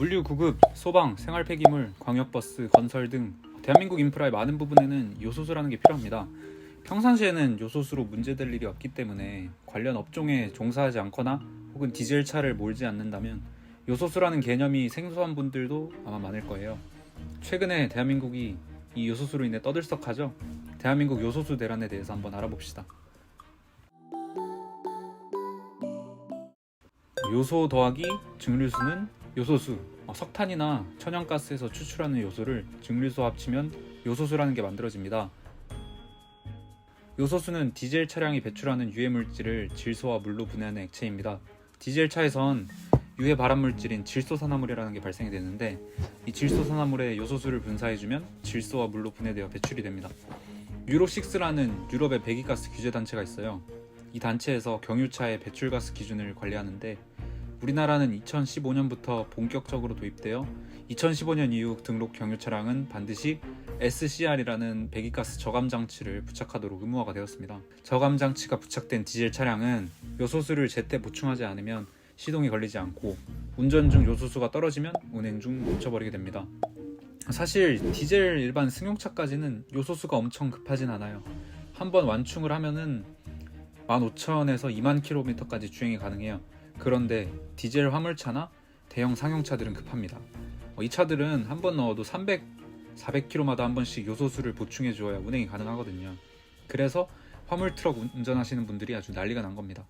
물류 구급, 소방, 생활 폐기물, 광역버스, 건설 등 대한민국 인프라의 많은 부분에는 요소수라는 게 필요합니다. 평상시에는 요소수로 문제될 일이 없기 때문에 관련 업종에 종사하지 않거나 혹은 디젤차를 몰지 않는다면 요소수라는 개념이 생소한 분들도 아마 많을 거예요. 최근에 대한민국이 이 요소수로 인해 떠들썩하죠? 대한민국 요소수 대란에 대해서 한번 알아봅시다. 요소 더하기 증류수는 요소수, 석탄이나 천연가스에서 추출하는 요소를 증류수와 합치면 요소수라는 게 만들어집니다. 요소수는 디젤 차량이 배출하는 유해물질을 질소와 물로 분해하는 액체입니다. 디젤 차에선 유해 발암물질인 질소산화물이라는 게 발생이 되는데, 이 질소산화물에 요소수를 분사해주면 질소와 물로 분해되어 배출이 됩니다. 유로6라는 유럽의 배기가스 규제 단체가 있어요. 이 단체에서 경유차의 배출가스 기준을 관리하는데, 우리나라는 2015년부터 본격적으로 도입되어 2015년 이후 등록 경유차량은 반드시 SCR이라는 배기가스 저감 장치를 부착하도록 의무화가 되었습니다. 저감 장치가 부착된 디젤 차량은 요소수를 제때 보충하지 않으면 시동이 걸리지 않고, 운전 중 요소수가 떨어지면 운행 중 멈춰버리게 됩니다. 사실 디젤 일반 승용차까지는 요소수가 엄청 급하진 않아요. 한번 완충을 하면은 15,000에서 20,000km까지 주행이 가능해요. 그런데 디젤 화물차나 대형 상용차들은 급합니다. 이 차들은 한 번 넣어도 300, 400km마다 한 번씩 요소수를 보충해 주어야 운행이 가능하거든요. 그래서 화물 트럭 운전하시는 분들이 아주 난리가 난 겁니다.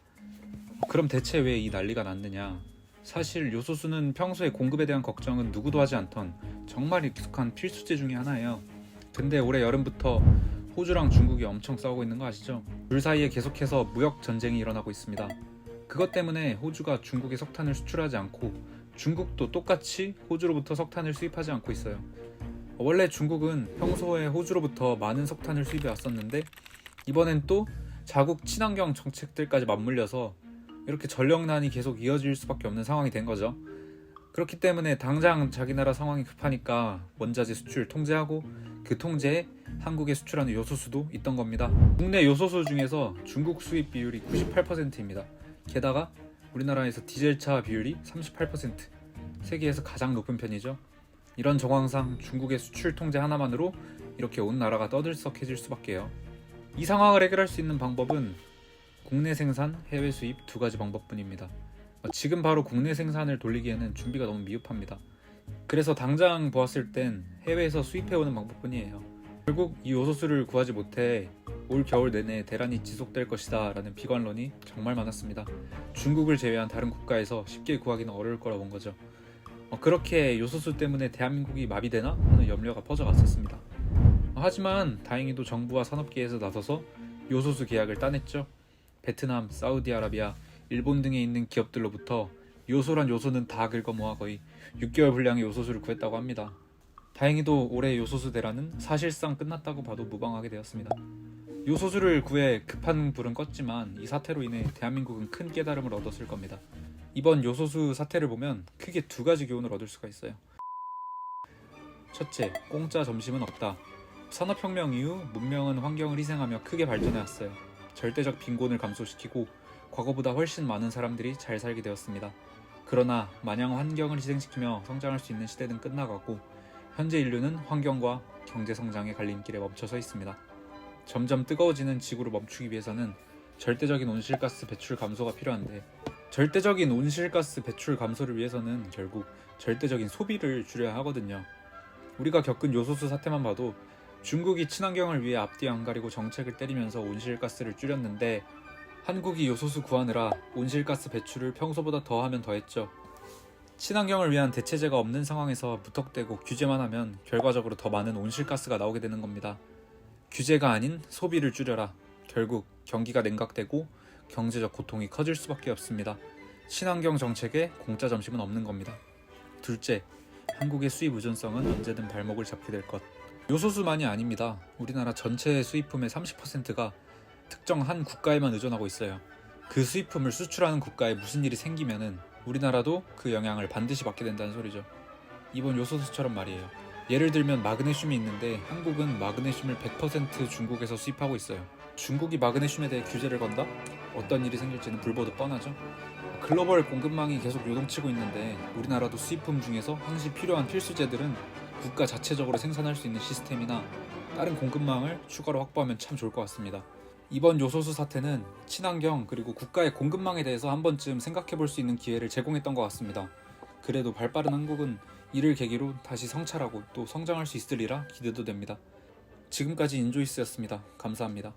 그럼 대체 왜 이 난리가 났느냐? 사실 요소수는 평소에 공급에 대한 걱정은 누구도 하지 않던 정말 익숙한 필수제 중에 하나예요. 근데 올해 여름부터 호주랑 중국이 엄청 싸우고 있는 거 아시죠? 둘 사이에 계속해서 무역 전쟁이 일어나고 있습니다. 그것 때문에 호주가 중국에 석탄을 수출하지 않고 중국도 똑같이 호주로부터 석탄을 수입하지 않고 있어요. 원래 중국은 평소에 호주로부터 많은 석탄을 수입해 왔었는데, 이번엔 또 자국 친환경 정책들까지 맞물려서 이렇게 전력난이 계속 이어질 수밖에 없는 상황이 된 거죠. 그렇기 때문에 당장 자기 나라 상황이 급하니까 원자재 수출 통제하고, 그 통제에 한국에 수출하는 요소수도 있던 겁니다. 국내 요소수 중에서 중국 수입 비율이 98%입니다. 게다가 우리나라에서 디젤차 비율이 38%, 세계에서 가장 높은 편이죠. 이런 정황상 중국의 수출 통제 하나만으로 이렇게 온 나라가 떠들썩해질 수밖에요. 이 상황을 해결할 수 있는 방법은 국내 생산, 해외 수입 두 가지 방법뿐입니다. 지금 바로 국내 생산을 돌리기에는 준비가 너무 미흡합니다. 그래서 당장 보았을 땐 해외에서 수입해오는 방법뿐이에요. 결국 이 요소수를 구하지 못해 올 겨울 내내 대란이 지속될 것이다 라는 비관론이 정말 많았습니다. 중국을 제외한 다른 국가에서 쉽게 구하기는 어려울 거라 본 거죠. 그렇게 요소수 때문에 대한민국이 마비되나 하는 염려가 퍼져갔었습니다. 하지만 다행히도 정부와 산업계에서 나서서 요소수 계약을 따냈죠. 베트남, 사우디아라비아, 일본 등에 있는 기업들로부터 요소란 요소는 다 긁어 모아 거의 6개월 분량의 요소수를 구했다고 합니다. 다행히도 올해 요소수 대란은 사실상 끝났다고 봐도 무방하게 되었습니다. 요소수를 구해 급한 불은 껐지만 이 사태로 인해 대한민국은 큰 깨달음을 얻었을 겁니다. 이번 요소수 사태를 보면 크게 두 가지 교훈을 얻을 수가 있어요. 첫째, 공짜 점심은 없다. 산업혁명 이후 문명은 환경을 희생하며 크게 발전해왔어요. 절대적 빈곤을 감소시키고 과거보다 훨씬 많은 사람들이 잘 살게 되었습니다. 그러나 마냥 환경을 희생시키며 성장할 수 있는 시대는 끝나가고, 현재 인류는 환경과 경제 성장의 갈림길에 멈춰서 있습니다. 점점 뜨거워지는 지구를 멈추기 위해서는 절대적인 온실가스 배출 감소가 필요한데, 절대적인 온실가스 배출 감소를 위해서는 결국 절대적인 소비를 줄여야 하거든요. 우리가 겪은 요소수 사태만 봐도 중국이 친환경을 위해 앞뒤 안 가리고 정책을 때리면서 온실가스를 줄였는데, 한국이 요소수 구하느라 온실가스 배출을 평소보다 더하면 더했죠. 친환경을 위한 대체제가 없는 상황에서 무턱대고 규제만 하면 결과적으로 더 많은 온실가스가 나오게 되는 겁니다. 규제가 아닌 소비를 줄여라. 결국 경기가 냉각되고 경제적 고통이 커질 수밖에 없습니다. 친환경 정책에 공짜 점심은 없는 겁니다. 둘째, 한국의 수입 의존성은 언제든 발목을 잡게 될 것. 요소수만이 아닙니다. 우리나라 전체 수입품의 30%가 특정 한 국가에만 의존하고 있어요. 그 수입품을 수출하는 국가에 무슨 일이 생기면은 우리나라도 그 영향을 반드시 받게 된다는 소리죠. 이번 요소수처럼 말이에요. 예를 들면 마그네슘이 있는데 한국은 마그네슘을 100% 중국에서 수입하고 있어요. 중국이 마그네슘에 대해 규제를 건다? 어떤 일이 생길지는 불보듯 뻔하죠. 글로벌 공급망이 계속 요동치고 있는데 우리나라도 수입품 중에서 항시 필요한 필수재들은 국가 자체적으로 생산할 수 있는 시스템이나 다른 공급망을 추가로 확보하면 참 좋을 것 같습니다. 이번 요소수 사태는 친환경 그리고 국가의 공급망에 대해서 한 번쯤 생각해 볼 수 있는 기회를 제공했던 것 같습니다. 그래도 발빠른 한국은 이를 계기로 다시 성찰하고 또 성장할 수 있으리라 기대도 됩니다. 지금까지 인조이스였습니다. 감사합니다.